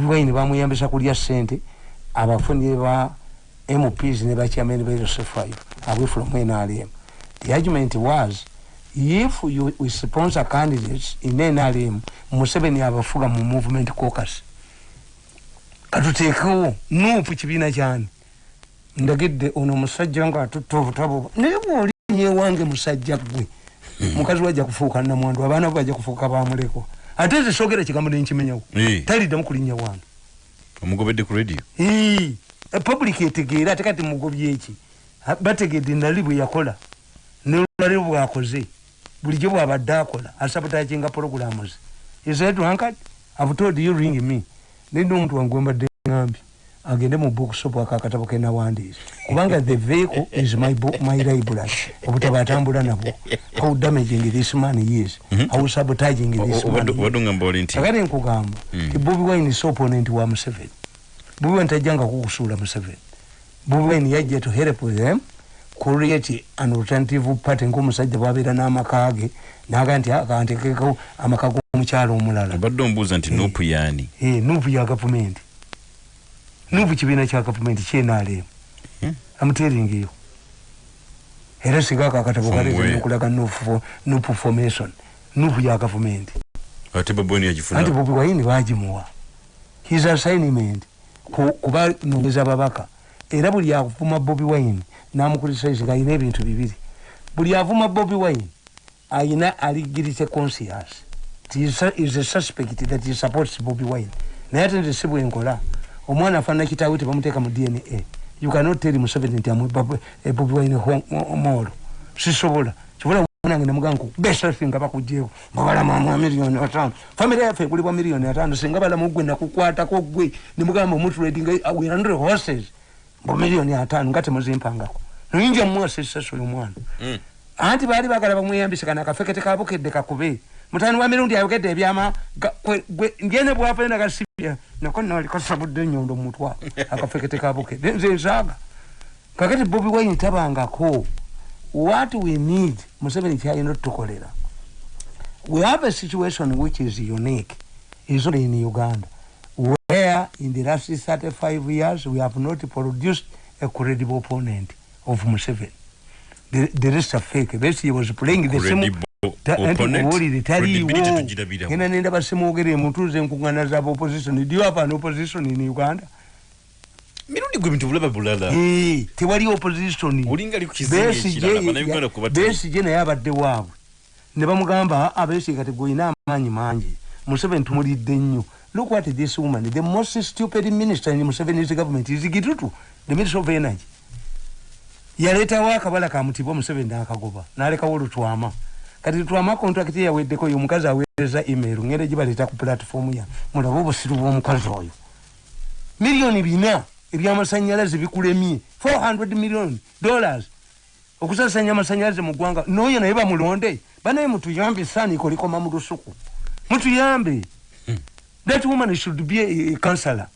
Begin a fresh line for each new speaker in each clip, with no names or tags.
Wayne bamuyambisa kulya sente abafunye ba MPs ne ba chairman ba Yosef5 away from NRM. The argument was if we sponsor candidates in NRM, Museveni abafuga mu movement caucus. Katutekawo nupu kibina cyane. Ndagidde ono musajja nga tutobutabo. Nebo linye wange musajja gwe. Mukazi wajja kufuuka na mwandu abana bajja kufuuka bamuleko. Ateze sogera kigambo n'enkimenyawo. Talidde mukulinya wange.
Omugobedde ku radio.
A public etegeera ate kati mugobye eki. Bategedde nalibwe yakola. Ne nalibwe akoze. Bulijjo bwabadde akola. Asabotaging programs. He said, "Uncle, I've told you ring me." Nendo omuntu wangu mbadde ngambi. Agende mu bookshop akakatabo kena wandiise. Kubanga the vehicle is my book, my library. Obutabatambula nabo. How damaging this man is. How sabotaging this man.
Wadunga mbolinti.
Akati nkugamba. Bobi Wine is opponent wa Museveni. Bobi Wine tajanga kukusula Museveni. Bobi Wine yajja to help them create an alternative party ng'omusajja bw'abeera n'amakage n'aganti akantekeko amakago omukyalo omulala.
Badde ombuuza nti nupu yaani.
Nupu ya gavumenti. Nupu kibiina kya gavumenti kyenaalemu. I'm telling you. Era sigaka akatabo kaleze nokulaga nupu formation. Nupu ya gavumenti.
Ate Bobi Wine yagifuna.
Ate Bobi Wine bagimuwa. His assignment kuba nongeza babaka. Era buli yakuvuma Bobi Wine namukulisaizi ayina ebintu bibiri. Buli avuma Bobi Wine ayina aligirite conscious. Is a suspect that he supports Bobi Wine. Naye ate ndesibwe enkola. Omwana afana kitaawe tebamuteeka mu DNA. You cannot tell Museveni nti Bobi Wine omolo. Sisobola. Kibola mwana ngene mugango besa singa bakujjeeko. Babala mwa milioni 5. Family yafe kuli bwa milioni 5 singa bala mugwe nakukwata ko gwe ne mugamba mu trading we 100 horses. Bo milioni 5 ngate muzimpangako. Ninja mwase sasa y'omwana. Anti bali bagala bamuyambisa kana kafekete kabukedde kakube. Mutani wa mirundi ayogedde ebyama ngene bwapenda kasibya nako nali kasabudde nyondo mutwa akafekete kabukedde nze nsaga. Kakati Bobi Wine tabangako. What we need, Museveni kyayina tukolera. We have a situation which is unique. Is only in Uganda, where in the last 35 years we have not produced a credible opponent of Museveni. The rest are fake. Basically, he was playing the same opponent. Kena nenda basimogere mutuze nkungana za opposition. Do you have an opposition in Uganda?
Mirundi gwe bintu bulaba bulala.
Tewali opposition.
Ulinga likukizinga ekirala bana Uganda kubate.
Besigye naye abadde waabwe. Ne bamugamba abesigye kati goyina amanyi mangi. Museveni tumulidde nnyo. Look what this woman, the most stupid minister in Museveni's government is Gitutu, the Minister of Energy. Yaleta wakabala kamutibo Museveni akagoba. Naleka olutwama. Kati twama contract ya weddeko yo mukazi aweza email ngere gibaleta ku platform ya. Mulabo bosiru bw'omukazi oyo. Milioni 4 eby'amasanyalaze bikulemye $400 million. Okusasanya amasanyalaze mu ggwanga n'oyo naye bamulonde. Banaye mutuyambe sani koliko mamudusuku. Mutuyambe. That woman should be a counselor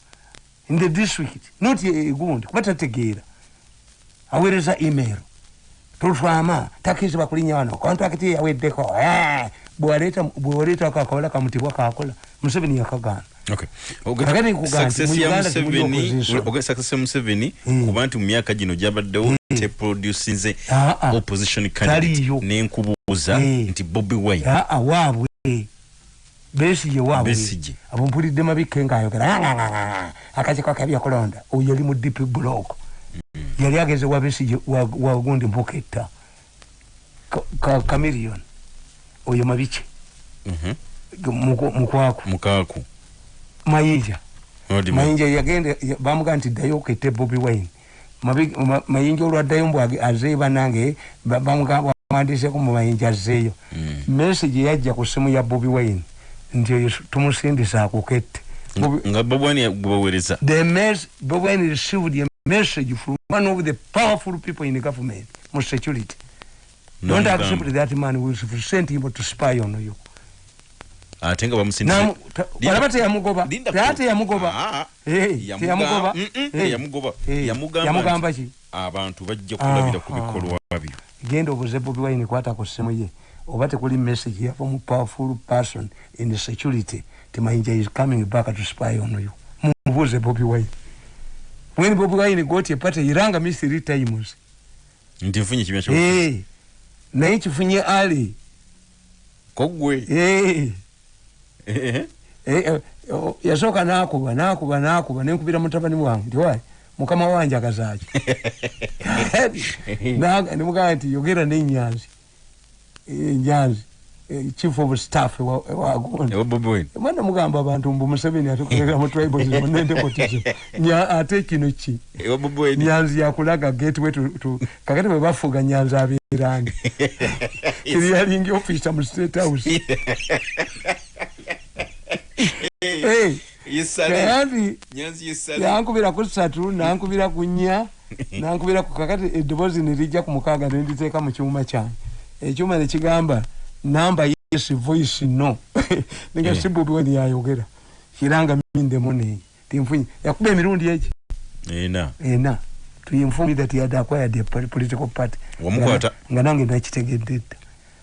in the district, not a gund. Kubata tegeera. Awereza email. Tulfama takizi bakulinya wano. Contract ya weddeko. Bwaleta akakola kamutibwa kakola. Museveni yakagana.
Okay. Success ya Museveni kubanti mu myaka gino gyabaddewo te produce opposition candidate n'enkubuuza nti Bobi Wine.
Waabwe. Besigye waabwe. Abumpulidde mabike ng'ayogera. Akakiko akabya kulonda. Oyo yali mu deep block. Yali ageze wa Besigye wa gundi mpoketta. Chameleon. Oyo mabike. Mukwaku. Mayinja. Mayinja yagende bamuga nti ddayo okette Bobi Wine. Mayinja olwaddayo mbw azeeba nange bamuga wandiseko mu Mayinja azeeyo. Message yajja ku simu ya Bobi Wine nti oyo tumusindisa akukette.
Nga Bobi Wine yagubaweereza.
Bobi Wine received a message from one of the powerful people in the government, most security. Don't accept that man will send him to spy on you.
Atenga bamusindisa.
Walabate yamugoba. Ate yamugoba.
Yamugoba. Yamugamba ki? Abantu bajja kulabira ku bikolwa byo.
Genda obuze Bobi Wine kwata ku simu ye. Obate kuli message here from a powerful person in the security. Mayinja is coming back to spy on you. mubuze Bobi Wine. When Bobi Wine got a party, Iranga missed 3 times.
Ndifunye kimya cho.
Na chifunye ali.
Kogwe.
Yasoka nakuba nenkubira mutabani wange ndi wayi mukama wanje akazaje ni muganti yogera n'enyanzi chief of staff wa Gonda
Bobi Wine
mwana mugamba abantu mbu Museveni atukolera mu tribalism nende potism ate kino ki
Bobi Wine
nyanzi yakulaga gateway to kakati bwe bafuga nyanzi aberangi kiri yalingi officer mu State House
Yesali
Nyanzi yesali yankubira ku 3 nankubira ku 4 nankubira ku kakati edobozi nirijja ku mukaga nenditeeka mu kyuma kyange ekyuma ne kigamba number yes voice no ninga Bobi Wine yayogera kiranga minde money timfunyi yakuba emirundi eki ena to inform that he had acquired a political party
wamukwata
nga nange nakitegedde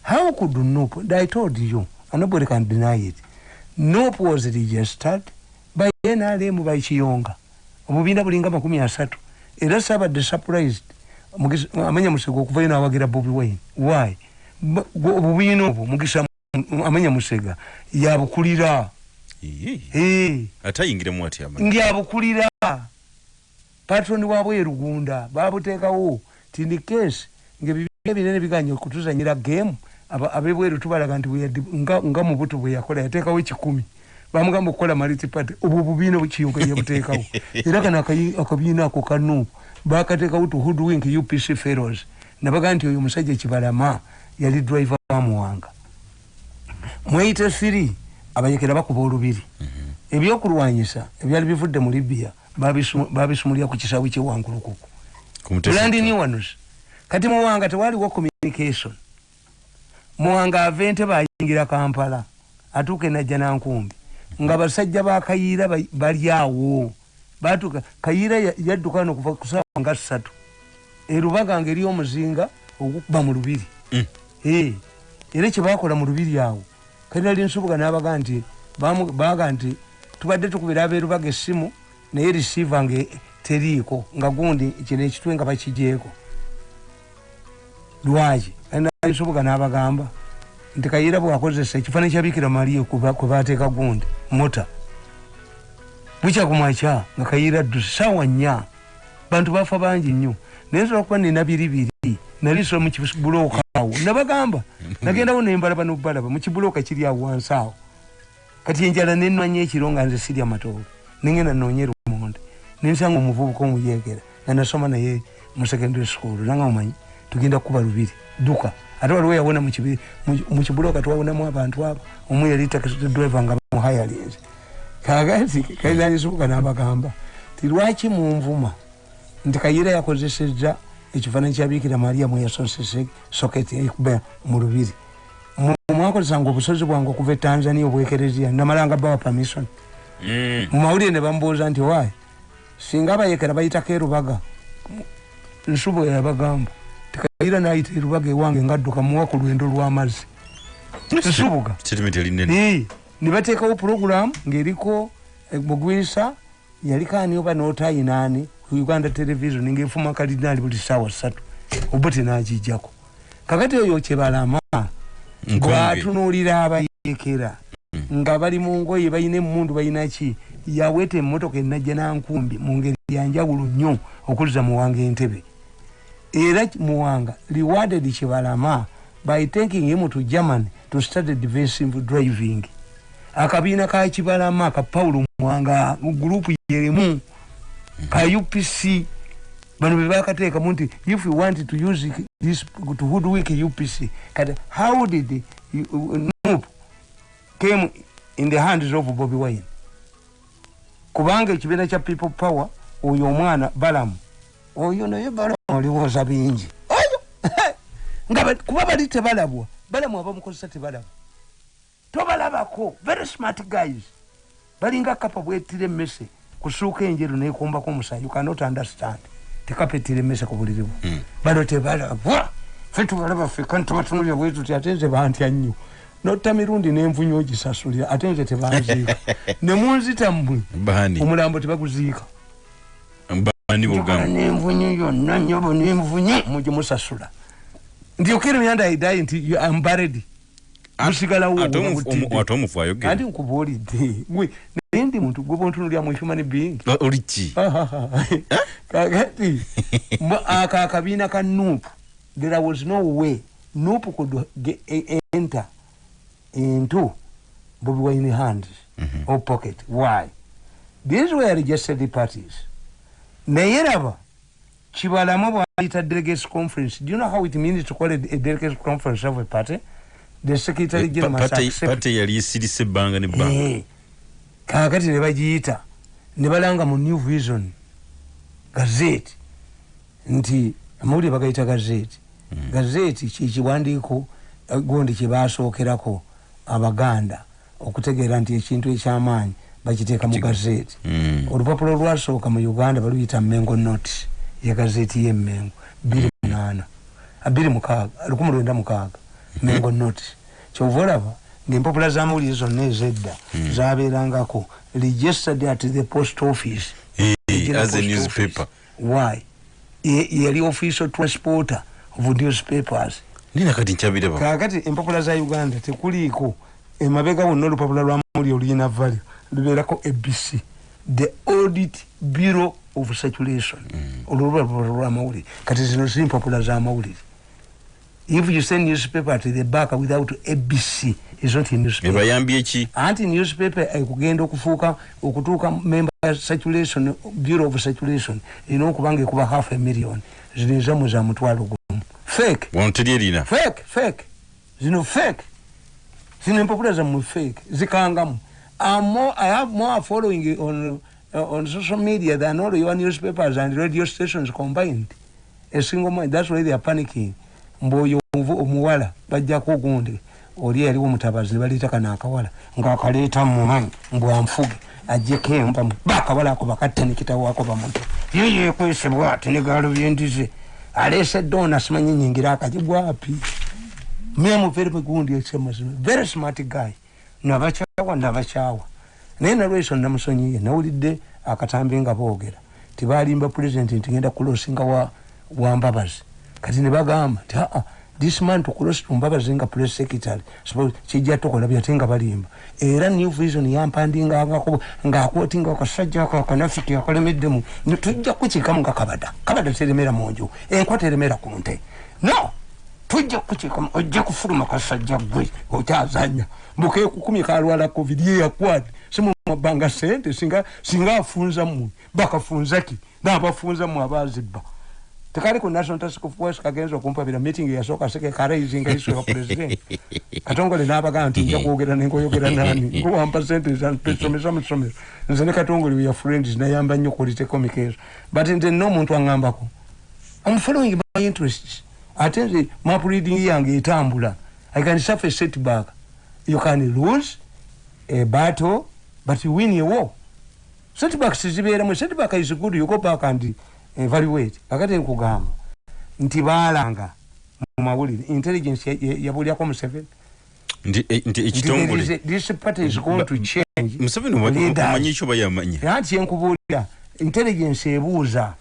how could Nope I told you and nobody can deny it. Nope was registered by NRM by Chiyonga. Omubinda bulinga 30. Era sabadde surprised. Amanya Musego okuvaina awagira Bobi Wine. Why? Obubino obwo Mugisa amanya Musega yabukulira.
Atayingire mwati amanya.
Ngyabukulira. Patron wabwe Rugunda babuteekawo tindi case ngebibinene biganyo kutuzanyira game abebweru tubalaga nti nga mu butu bwe yakola yateekawo 10 bamugamba okukola multi party obubino bukiyonka yabuteekawo era kana akabiina ako kanu bakateekawo to hoodwink UPC fellows nabaga nti oyo musajja Kibalama yali driver wa Muwanga mweyite 3 abayekera bakuba olubiri ebyokulwanyisa ebyali bivudde mu Libya babisumulya ku kisawe kyewangulukuku Landing News kati Muwanga tewaliwo communication Muwanga avente bayingira Kampala atuke na jana nkumbi nga basajja ba Kayira bali awo batuka Kayira yadduka no kuva kusawa nga 3 erubaga ngeri omuzinga okukuba mu lubiri era kye bakola mu lubiri awo kali ali nsubuga n'abaga nti baga nti tubadde tukubira abeerubaga essimu naye receiver nge teriiko nga gundi kino ekitwe nga bakijeeko lwaji nsubuga n'abagamba nti Kayira bwakozesa ekifaananyi kya Bikira Maria kwe bateeka gundi mota bukya kumakya nga Kayira adduse ssaawa 4 bantu bafa bangi nnyo naye nsobola kuba nina biribiri naliso mu kibulooka awo nabagamba nagendawo nembalaba n'obbalaba mu kibulooka kiri awo wansi awo kati enjala nenwanya ekiro nga nze sirya matooke nengenda noonyera omonde nensanga omuvubuka omuyegera nga nasoma naye mu secondary school nanga omanyi tugenda kuba lubiri duka ate waliwo yawona mu kibulooka twawonamu abantu abo omu yali taxi driver nga bamuhayalinze kagati kayinanisubuka n'abagamba ti lwaki munvuma nti Kayira yakozesezza ekifaananyi kya Bikira Maria mwe yasosese socket ekuba mu lubiri mwakozesanga obusozi bwange okuva e Tanzania obwekerezia namalanga bawa permission mu mawulire ne bambuuza nti waayi singa abayekera bayitako erubaga nsubu yabagamba Kayira naayita erubaga ewange ngadduka muwa ku lwendo lw'amazzi nsubuga ne bateekawo program ng'eriko Mugwisa yaliko ani oba n'otayinaani ku Uganda television ng'efuma kalidinaali buli ssaawa 3 obote n'agijjako kakati oyo Kibalama bw'atunuulira abayekera nga bali mu ngoye balina emmundu balina ki yaweta emmotoka ennajja nankumbi mu ngeri ya njawulo nnyo okuzza Muwanga Entebbe era Muwanga rewarded Kibalama by taking him to Germany to study defensive driving akabiina ka Kibalama ka Paulo Muwanga mu group yeremu ka UPC bano bebakateeka munti if you want to use this to hoodwink UPC kati how did Nope came in the hands of Bobi Wine kubanga ekibiina kya People Power oyo omwana Balamu oyo naye Balamu aliwoza bingi oyo nga kuba bali tebalabwa Balamu abamukozesa tebalabwa tobalabako very smart guys balinga kapabwetire mmese kusuuka enjeru neekumbako omusayi you cannot understand tekapetire mmese ku buliribu bano tebalabwa fe tubalaba fe kandi tubatunulira bwetu ate nze bantya nnyo notta mirundi n'envunyu ogisasulira ate nze tebanziika ne munzita mmwe omulambo tebaguziika n'envunyu yonna nyobo n'envunyu mujye musasula nti okere myanda aidai nti I'm buried musigalawo
ate omufu ayogera
andi nkubuulidde gwe naye ndi muntu gwe bontunulya mu human being
oliki
kakati akabiina ka Nuup there was no way Nuup could enter into Bobi Wine hands or pocket. Why? These were registered parties. Nayeraba Chibalamo a delegates conference. Do you know how it means to call it a delegates conference of a party? The secretary general must accept.
Party yali sidise banga ne banga.
Kakati ne bajiita ne balanga mu New Vision gazette nti amawulire bagayita gazette. Gazette kiwandiiko gondi kibasookerako abaganda okutegeera nti ekintu ekyamaanyi bakiteeka mu gazette. Olupapula olwasooka mu Uganda baluyita Mengo Notice ye gazette y'Emmengo 1996 Mengo Notice. Kyova olaba ng'empapula z'amawulire zonna ez'edda zaabeerangako registered at the post office
as a newspaper.
Why? Yali official transporter of newspapers.
Nina kati nchabire ba.
Kakati empapula za Uganda tekuliko emabega wonna olupapula lw'amawulire oluyina value lubeerako ABC, the Audit Bureau of Circulation. Olupapula lw'amawulire kati zino ziri empapula z'amawulire. If you send newspaper to the back without ABC, it's not a newspaper.
Ebayambye ki?
Anti newspaper ekugenda okutuuka member circulation, Bureau of Circulation, okubanga ekuba 500,000. Zino zamu za mutwalo gumu. Fake.
Wantelierina.
Fake. Zino fake. Zino empapula zamu fake. Zikangamu. I have more following on social media than all your newspapers and radio stations combined. A single man. That's why they are panicking. Mboyo omuwala bajja ko gundi oli yali omutabazi balita kana akawala ng'akaleeta mumanyi mbwa mfuge ajje kemba bakawala ko bakattani kitawo wako bamuntu yeye kwesebwa ati ne galo byendize alese dona simanyi nyingira akajibwa api memu very gundi eksemasi very smart guy nabachawa nena lweso namusonyiye nawulidde akatambi nga boogera tibalimba president ntigenda kulosinga wa Mbabazi kati ne bagamba this man to cross Mbabazi nga press secretary suppose kijja tokola byatenga balimba era New Vision yampandinga ng'akwotinga akasajja akanafiki akalemeddemu tujja kukikamu nga kabada teremera monjo enkwata teremera ku nte no tujja kukikamu ojja kufuluma kasajja gwe okyazanya mbuke kukumi kalwala covid yakwad simu mabanga sente singa afunza mu bakafunzaki n'abafunza mu abazibba tekali ku National Task Force kagenzo kumpabira meeting ya soka seke karaising issue ya president katongole n'abaga nti nja kwogera nengoyogera nani ngo 1% is pesomesomesomero nzene katongole we are friends na yamba nnyo quality communication but nze no muntu angambako I'm following my interests attention map reading yange etambula I can suffer setback you can lose a battle but you win a war setback sizibera mu setback is good you go back and evaluate akati nkugamba nti balanga mu mawulire intelligence yabulya kwa Museveni
nti ekitongole
this party is going to change
Museveni wamanyi kyo bayamanyi
ati nkubulya intelligence ebuuza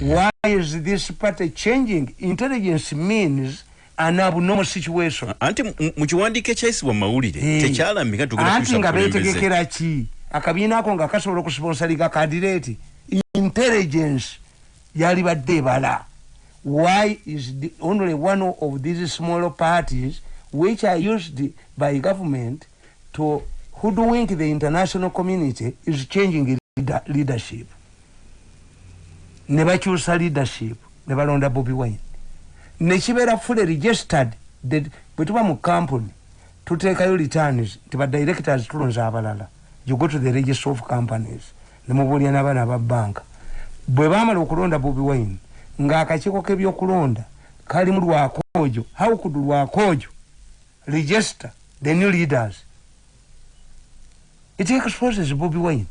why is this party changing intelligence means an abnormal situation
anti mu kiwandiike kyayisibwa mawulire tekyalambika tugenda
anti nga beetegekera ki akabiina ako nga kasobola okusponsorika candidate intelligence yali badde bala why is only one of these smaller parties which are used by government to hoodwink the international community is changing leadership ne bakyusa leadership ne balonda Bobi Wine ne kibeera fully registered bwe tuba mu company tuteekayo returns ti ba directors tulonza abalala you go to the register of companies ne mubulya n'abaana ba banka bwe baamala okulonda Bobi Wine ng'akakiiko k'ebyokulonda kali mu lwakoojo how could lwakoojo register the new leaders it exposes Bobi Wine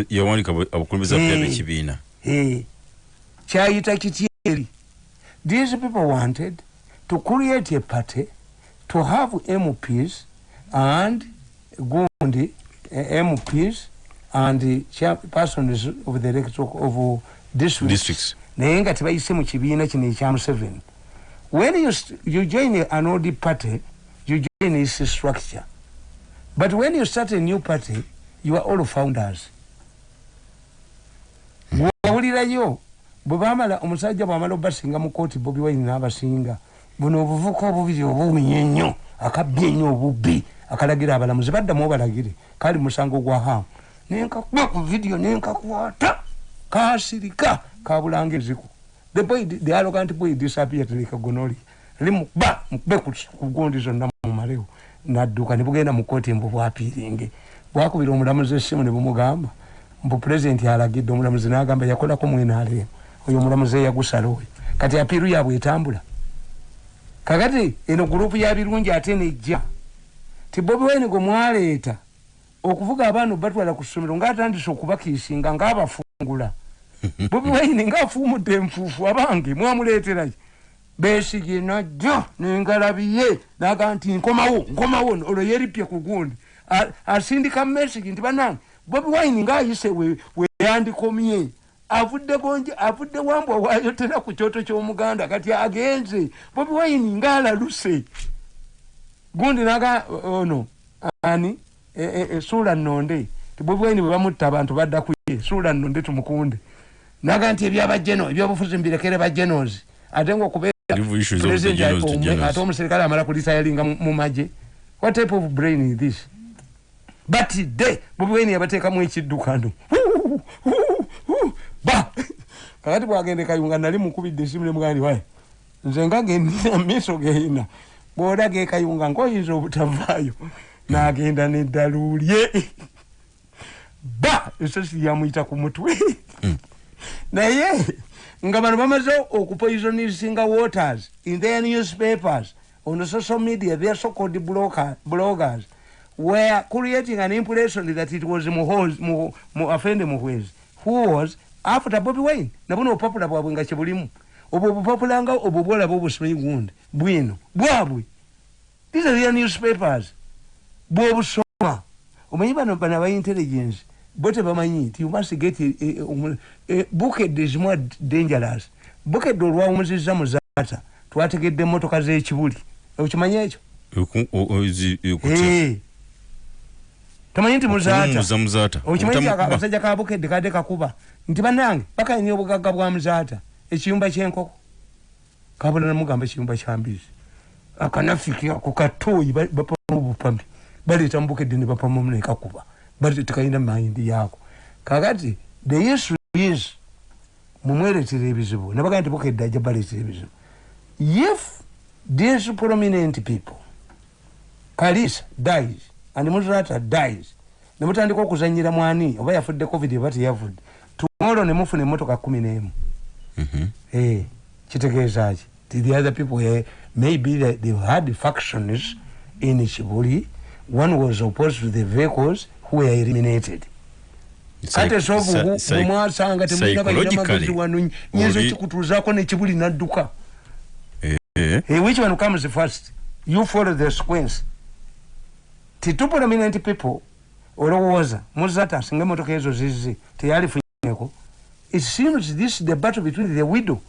yawanika abakulembeza b'ekibiina
kyayita kityeri these people wanted to create a party to have MPs and Gundi MPs and chairpersons of the of districts. Nenga tibayise mu kibiina kino ekya Museveni. When you join an old party, you join its structure. But when you start a new party, you are all founders. Wawulirayo bwebamala omusajja bwamala obasinga mu kooti Bobi Wine n'abasinga buno obuvuko obubiri obumye nnyo akabbye nnyo obubbi akalagira abalamuzi baddamu obalagire kali musango gwa hamu nenkakuba ku video nenkakwata kasirika kabulanga eziku the arrogant boy disappeared like a gonoli limu ba mukube ku gondi zonna mu maleo nadduka ne bugenda mu kooti mbu bwapiringe bwakubira omulamuzi essimu ne bumugamba mbu president alagidde omulamuzi n'agamba yakolako mwena alema oyo omulamuzi yagusala oyo kati apiru yabwe etambula kakati eno gurupu ya birungi ate nejja ti Bobi Wine gwe mwaleeta okuvuga abantu batwala ku ssomero ng'atandise okubakiisinga ng'abafungula Bobi Wine ng'afuumudde enfuufu abange mwamuleetera Besigye najja n'engalabiye n'agamba nti nkomawo olwo yeripye ku gundi asindika Besigye nti bannange Bobi Wine ng'ayise we yandikomye avudde wambwa wayotera ku kyoto ky'omuganda kati agenze Bobi Wine ng'alaluse gundi naga ono ani Sula Nonde ti Bobi Wine bwe bamutta abantu badda ku ye Sula Nonde tumukunde naga nti ebyabajeno ebyobufuzi mbirekere bajenozi ate ng'okubeera ate omuserikale amala kulitayalinga mu maje. What type of brain is this? But today Bobi Wine yabateekamu ekiddukano ba kakati bwagende Kayunga nali mukubidde esimu ne mugandi wayi nze nga gendina miso geina bwoda ge Kayunga ngoyinza obutavaayo n'agenda neddalulye ba esosi yamuyita ku mutwe naye nga bano bamaze okupoisonisinga waters in their newspapers on the social media, their so-called bloggers were creating an impression that it was Afende Muhwezi who was after Bobi Wine. Nabuno popular bwabwe nga kibulimu obwo popular nga obwo bwola bwo busimanyi gundi bwino bwabwe. These are their newspapers bwo busoma omanyi bano ba intelligence bote bamanyi you must get Bukedde is more dangerous. Bukedde olwa omuziza muzata twategedde motoka z'ekibuli okimanyi ekyo tamanyi nti muzata okimanyi akasajja ka Bukedde kadde kakuba nti bannange bakayinye obugagga bwa muzata ekiyumba ky'enkoko kabula namugamba ekiyumba kyambizi akanafiki ako katoyi bapamu bupambi baleeta mu Bukedde ne bapamu ne kakuba bali tekayina mayindi yako kakati the issue is mumweretere ebizibu nabaga nti Bukedde ajja baleetera ebizibu. If these prominent people Kalisa dies and Muzata dies nemutandika okuzanyira mwani oba yafudde covid oba teyafudde tomorrow ne mufune emmotoka 11 kitegeeza ki the other people maybe they had factions in Kibuli. One was opposed to the vehicles who were eliminated. Kate sobu mwasanga temulina bayina magazi wanu nyezo kikutuzaako ne Kibuli nadduka. Which one comes first? You follow the sequence. Two prominent people olowooza Muzata singa motoka ezo zizi teyalifunyeko. It seems this is the battle between the widow.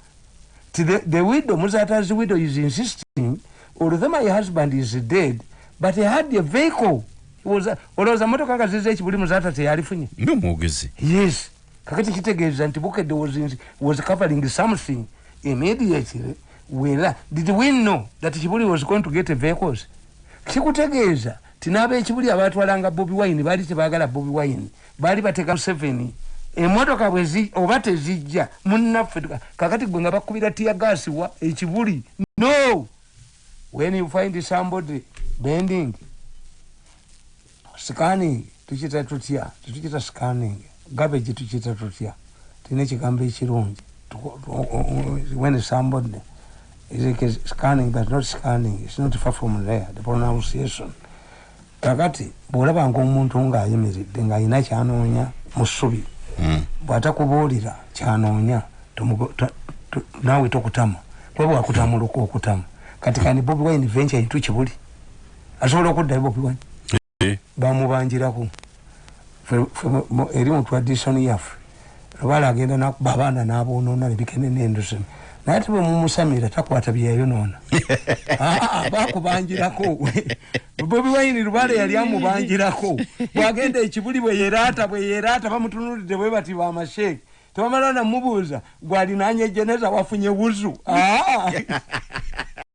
The widow, Muzata's widow is insisting, although my husband is dead, but he had a vehicle. He was olowooza motoka nga zizi ekibuli Muzata teyalifunye.
Mwogezi.
Yes. Kakati kitegeeza nti Bukedde was covering something immediately. Well, did we know that Kibuli was going to get vehicles? Kikutegeeza tinaaba ekibuli abatwalanga Bobi Wine baali tebaagala Bobi Wine baali bateka 7 emmotoka bwezi oba tezijja munnaffe kakati gwe nga bakubira tear gas wa ekibuli. No, when you find somebody bending scanning tukita tutya scanning garbage tukita tutya tine kigambo ekirungi when somebody is scanning but not scanning, it's not far from there, the pronunciation. Kakati bwolaba ng'omuntu ng'ayimiridde ng'ayina kyanoonya mu ssubi bw'atakubuulira kyanoonya naawe tokutama kuba bw'akutamuluka okutama kati kandi Bobi Wine venture into Kibuli asobola okuddayo Bobi Wine bamubanjirako eri mu tradition yaffe lwala agenda nakuba abaana n'aboonoona nebikene n'endosemi naye ate bwe mumusamira takwata byeyayonoona bakubanjirako Bobi Wine lwala yali amubanjirako bwagenda ekibuli bwe yeeraata bamutunulidde bwe bati bamasheeke tebamala namubuuza gw'alinaanya ejeneza wafunye wuzu